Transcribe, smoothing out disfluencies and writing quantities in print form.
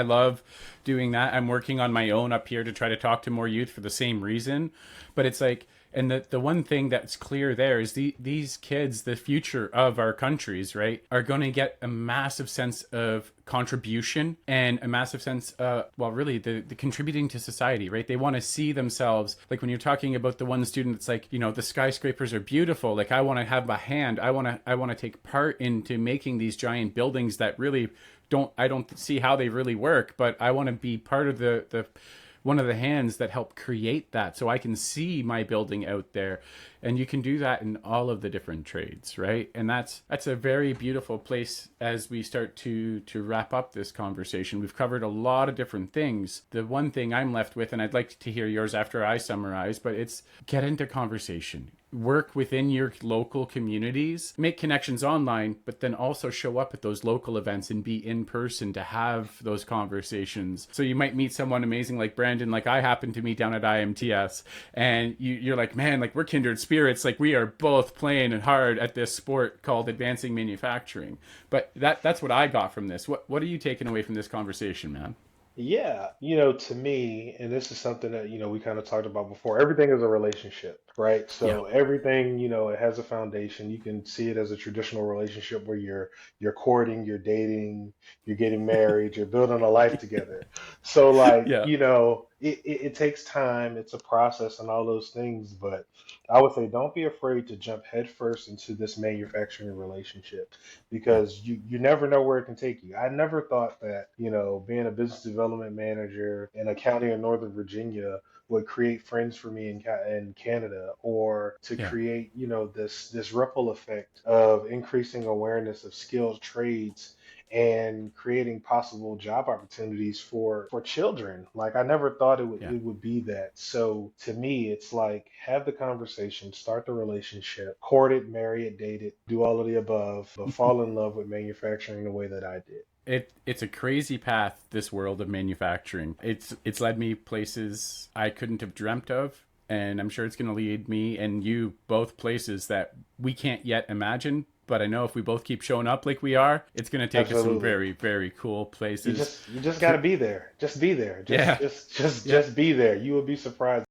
I love doing that. I'm working on my own up here to try to talk to more youth for the same reason. But it's like, and the one thing that's clear there is these kids, the future of our countries, right, are going to get a massive sense of contribution and a massive sense, well, really the contributing to society, right? They want to see themselves, like when you're talking about the one student that's like, the skyscrapers are beautiful. Like I want to have a hand. I want to take part into making these giant buildings that really I don't see how they really work, but I want to be part of the one of the hands that help create that so I can see my building out there. And you can do that in all of the different trades, right? And that's a very beautiful place as we start to wrap up this conversation. We've covered a lot of different things. The one thing I'm left with, and I'd like to hear yours after I summarize, but it's get into conversation. Work within your local communities, make connections online, but then also show up at those local events and be in person to have those conversations. So you might meet someone amazing like Brandon, like I happened to meet down at IMTS, and you're like, man, like we're kindred spirits, like we are both playing hard at this sport called advancing manufacturing. But that's what I got from this. What are you taking away from this conversation, man? Yeah, to me, and this is something that, we kind of talked about before, everything is a relationship, right? Yeah. So everything, it has a foundation. You can see it as a traditional relationship where you're courting, you're dating, you're getting married, you're building a life together. So like, Yeah. it takes time, it's a process and all those things, but I would say don't be afraid to jump headfirst into this manufacturing relationship Yeah. because you never know where it can take you. I never thought that, being a business development manager in a county in Northern Virginia would create friends for me in Canada or to Yeah. create, this ripple effect of increasing awareness of skilled trades and creating possible job opportunities for children. Like I never thought Yeah. it would be that. So to me, it's like have the conversation, start the relationship, court it, marry it, date it, do all of the above, but fall in love with manufacturing the way that I did. It's a crazy path, this world of manufacturing. It's led me places I couldn't have dreamt of, and I'm sure it's going to lead me and you both places that we can't yet imagine. But I know if we both keep showing up like we are, it's going to take us some Absolutely. very, very cool You places. just you just got to be there. Just be there. Yeah. Just Yeah. be there. You will be surprised.